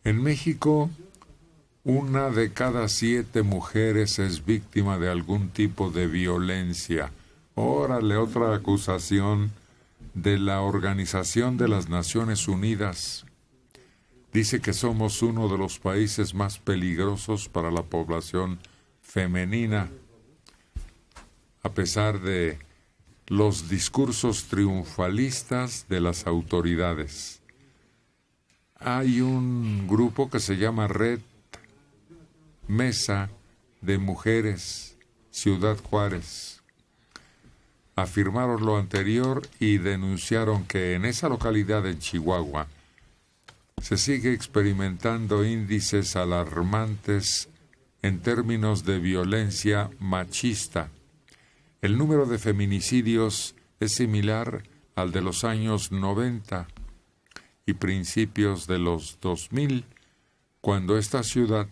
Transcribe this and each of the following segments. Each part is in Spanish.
En México, 1 de cada 7 mujeres es víctima de algún tipo de violencia. Órale, otra acusación de la Organización de las Naciones Unidas. Dice que somos uno de los países más peligrosos para la población femenina, a pesar de los discursos triunfalistas de las autoridades. Hay un grupo que se llama Red Mesa de Mujeres Ciudad Juárez. Afirmaron lo anterior y denunciaron que en esa localidad en Chihuahua se sigue experimentando índices alarmantes en términos de violencia machista. El número de feminicidios es similar al de los años 90 y principios de los 2000, cuando esta ciudad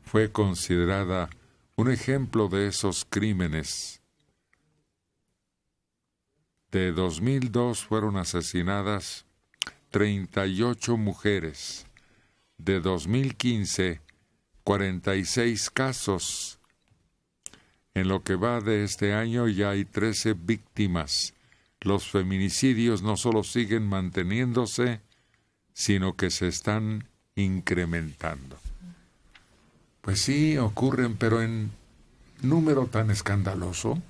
fue considerada un ejemplo de esos crímenes. De 2002 fueron asesinadas 38 mujeres. De 2015, 46 casos. En lo que va de este año ya hay 13 víctimas. Los feminicidios no solo siguen manteniéndose, sino que se están incrementando. Pues sí, ocurren, pero en número tan escandaloso.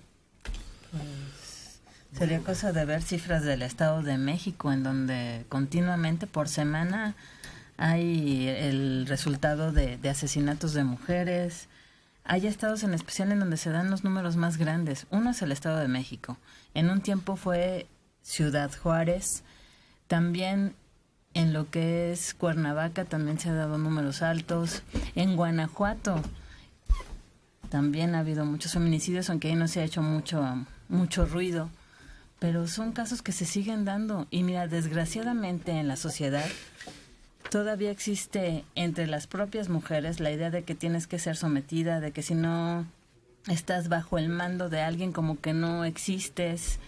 Pues sería cosa de ver cifras del Estado de México, en donde continuamente por semana hay el resultado de asesinatos de mujeres. Hay estados en especial en donde se dan los números más grandes. Uno es el Estado de México. En un tiempo fue Ciudad Juárez. También en lo que es Cuernavaca también se han dado números altos. En Guanajuato también ha habido muchos feminicidios, aunque ahí no se ha hecho mucho ruido. Pero son casos que se siguen dando. Y mira, desgraciadamente en la sociedad todavía existe entre las propias mujeres la idea de que tienes que ser sometida, de que si no estás bajo el mando de alguien como que no existes,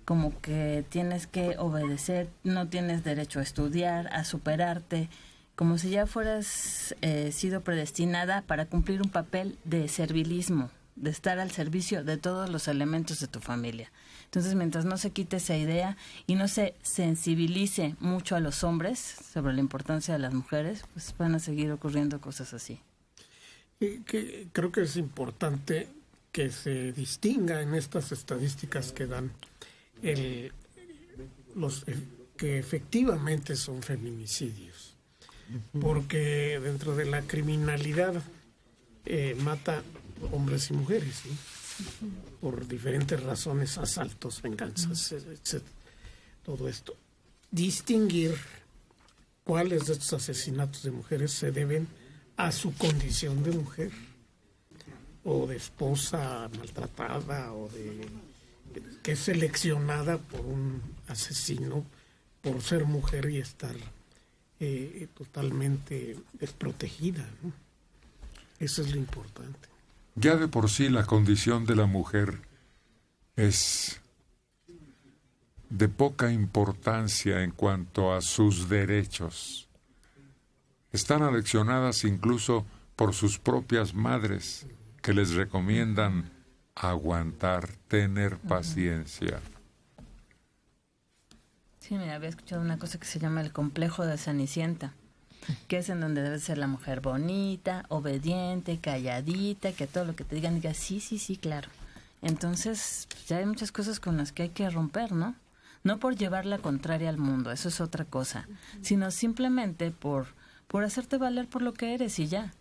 como que tienes que obedecer, no tienes derecho a estudiar, a superarte, como si ya fueras sido predestinada para cumplir un papel de servilismo, de estar al servicio de todos los elementos de tu familia. Entonces, mientras no se quite esa idea y no se sensibilice mucho a los hombres sobre la importancia de las mujeres, pues van a seguir ocurriendo cosas así. Creo que es importante que se distinga en estas estadísticas que dan los que efectivamente son feminicidios, porque dentro de la criminalidad mata hombres y mujeres, ¿sí? Por diferentes razones, asaltos, venganzas, etc. Todo esto. Distinguir cuáles de estos asesinatos de mujeres se deben a su condición de mujer, o de esposa maltratada, o de que es seleccionada por un asesino por ser mujer y estar totalmente desprotegida, ¿no? Eso es lo importante. Ya de por sí la condición de la mujer es de poca importancia en cuanto a sus derechos. Están aleccionadas incluso por sus propias madres, que les recomiendan aguantar, tener paciencia. Sí, mira, había escuchado una cosa que se llama el complejo de Cenicienta, que es en donde debe ser la mujer bonita, obediente, calladita, que todo lo que te digan sí, claro. Entonces, pues ya hay muchas cosas con las que hay que romper, ¿no? No por llevar la contraria al mundo, eso es otra cosa, sino simplemente por hacerte valer por lo que eres y ya.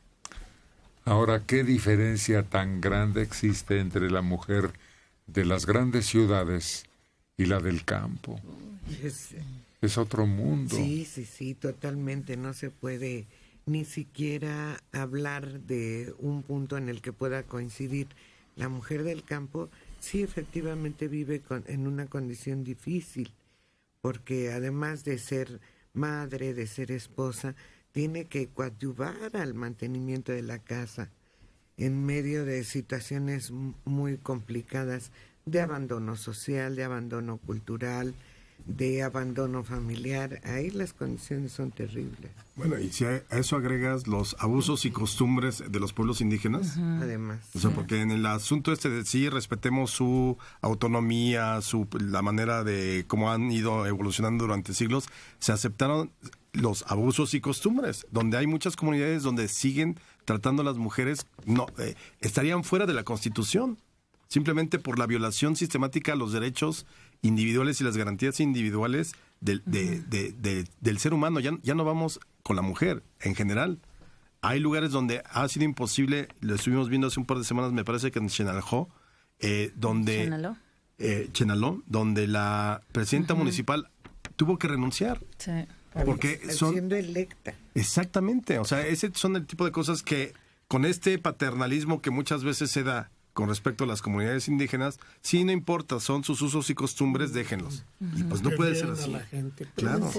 Ahora, ¿qué diferencia tan grande existe entre la mujer de las grandes ciudades y la del campo? Es otro mundo. Sí, totalmente. No se puede ni siquiera hablar de un punto en el que pueda coincidir. La mujer del campo sí efectivamente vive en una condición difícil, porque además de ser madre, de ser esposa, tiene que coadyuvar al mantenimiento de la casa en medio de situaciones muy complicadas de abandono social, de abandono cultural, de abandono familiar. Ahí las condiciones son terribles. Bueno, y si a eso agregas los abusos y costumbres de los pueblos indígenas, Además. o sea, porque en el asunto de sí respetemos su autonomía, la manera de cómo han ido evolucionando durante siglos, se aceptaron los abusos y costumbres, donde hay muchas comunidades donde siguen tratando a las mujeres, estarían fuera de la Constitución, simplemente por la violación sistemática a los derechos individuales y las garantías individuales del ser humano. Ya no vamos con la mujer en general. Hay lugares donde ha sido imposible, lo estuvimos viendo hace un par de semanas, me parece que en Chenaló, donde la presidenta municipal tuvo que renunciar. Sí. Porque siendo electa. Exactamente, o sea, ese son el tipo de cosas que con este paternalismo que muchas veces se da con respecto a las comunidades indígenas, sí, no importa, son sus usos y costumbres, déjenlos. Y pues no puede ser así. Claro.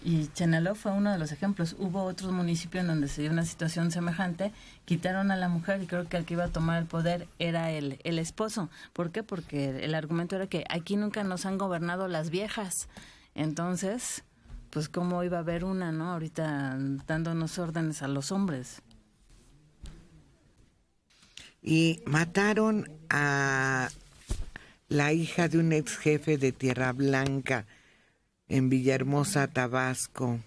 Y Chenaló fue uno de los ejemplos. Hubo otros municipios en donde se dio una situación semejante, quitaron a la mujer y creo que el que iba a tomar el poder era el esposo. ¿Por qué? Porque el argumento era que aquí nunca nos han gobernado las viejas. Entonces, pues cómo iba a haber una, ¿no? Ahorita dándonos órdenes a los hombres. Y mataron a la hija de un ex jefe de Tierra Blanca en Villahermosa, Tabasco.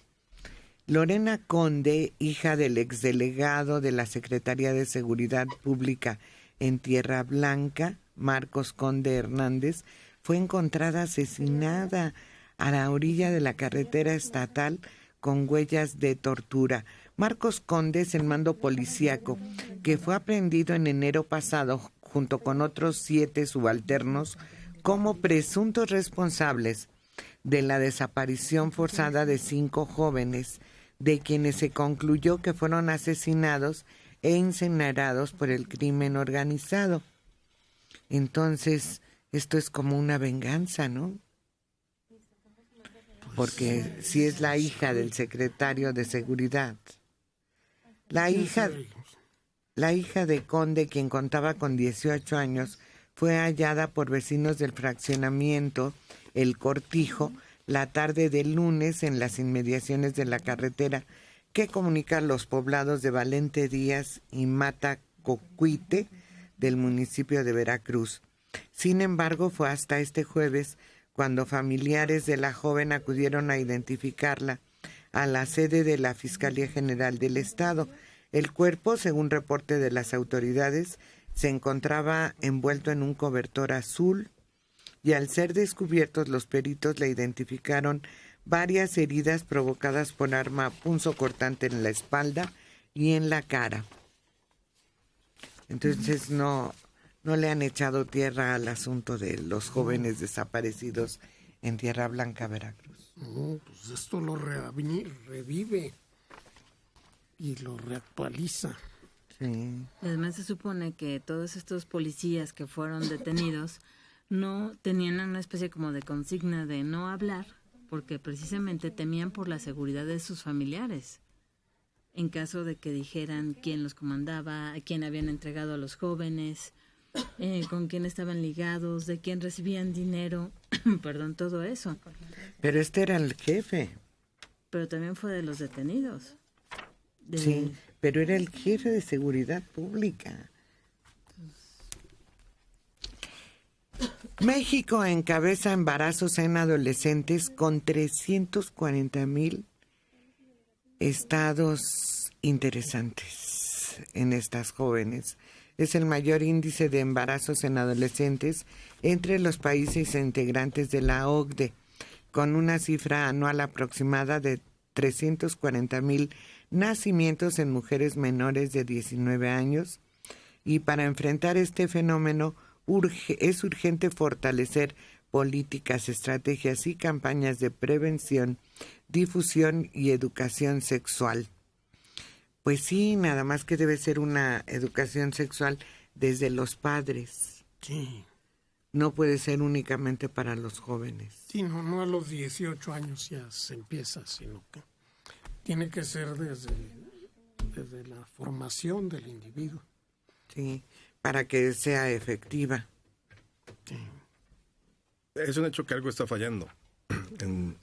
Lorena Conde, hija del exdelegado de la Secretaría de Seguridad Pública en Tierra Blanca, Marcos Conde Hernández, fue encontrada asesinada a la orilla de la carretera estatal con huellas de tortura. Marcos Conde es el mando policíaco que fue aprehendido en enero pasado junto con otros 7 subalternos como presuntos responsables de la desaparición forzada de 5 jóvenes, de quienes se concluyó que fueron asesinados e incinerados por el crimen organizado. Entonces, esto es como una venganza, ¿no? Porque si es la hija del secretario de Seguridad. La hija de Conde, quien contaba con 18 años, fue hallada por vecinos del fraccionamiento El Cortijo la tarde del lunes en las inmediaciones de la carretera que comunica los poblados de Valente Díaz y Matacocuite del municipio de Veracruz. Sin embargo, fue hasta este jueves cuando familiares de la joven acudieron a identificarla a la sede de la Fiscalía General del Estado. El cuerpo, según reporte de las autoridades, se encontraba envuelto en un cobertor azul y al ser descubiertos los peritos le identificaron varias heridas provocadas por arma punzocortante en la espalda y en la cara. Entonces no le han echado tierra al asunto de los jóvenes desaparecidos en Tierra Blanca, Veracruz. No, pues esto lo revive y lo reactualiza. Sí. Además se supone que todos estos policías que fueron detenidos no tenían una especie como de consigna de no hablar porque precisamente temían por la seguridad de sus familiares. En caso de que dijeran quién los comandaba, a quién habían entregado a los jóvenes, con quién estaban ligados, de quién recibían dinero, perdón, todo eso. Pero este era el jefe. Pero también fue de los detenidos. Sí, pero era el jefe de seguridad pública. México encabeza embarazos en adolescentes con 340,000 estados interesantes en estas jóvenes. Es el mayor índice de embarazos en adolescentes entre los países integrantes de la OCDE, con una cifra anual aproximada de 340,000 nacimientos en mujeres menores de 19 años. Y para enfrentar este fenómeno es urgente fortalecer políticas, estrategias y campañas de prevención, difusión y educación sexual. Pues sí, nada más que debe ser una educación sexual desde los padres. Sí. No puede ser únicamente para los jóvenes. Sí, no a los 18 años ya se empieza, sino que tiene que ser desde la formación del individuo. Sí, para que sea efectiva. Sí. es un hecho que algo está fallando en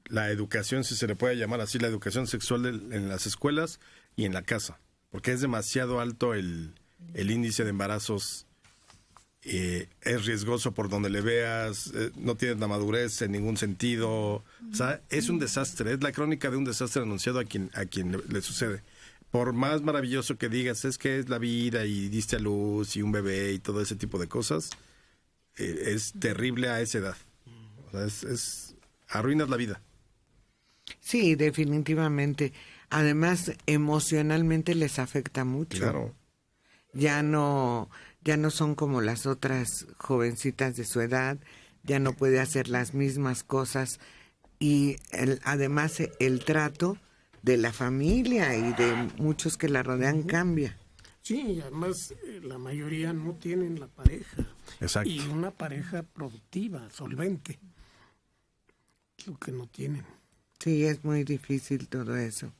la educación, si se le puede llamar así, la educación sexual en las escuelas y en la casa, porque es demasiado alto el índice de embarazos. Es riesgoso por donde le veas, no tienes la madurez en ningún sentido, o sea, es un desastre, es la crónica de un desastre anunciado a quien le sucede. Por más maravilloso que digas, es que es la vida y diste a luz y un bebé y todo ese tipo de cosas, es terrible a esa edad. O sea, arruinas la vida. Sí, definitivamente. Además, emocionalmente les afecta mucho. Claro. Ya no son como las otras jovencitas de su edad, ya no puede hacer las mismas cosas y además el trato de la familia y de muchos que la rodean cambia. Sí, además la mayoría no tienen la pareja. Exacto. Y una pareja productiva, solvente, lo que no tienen. Sí, es muy difícil todo eso.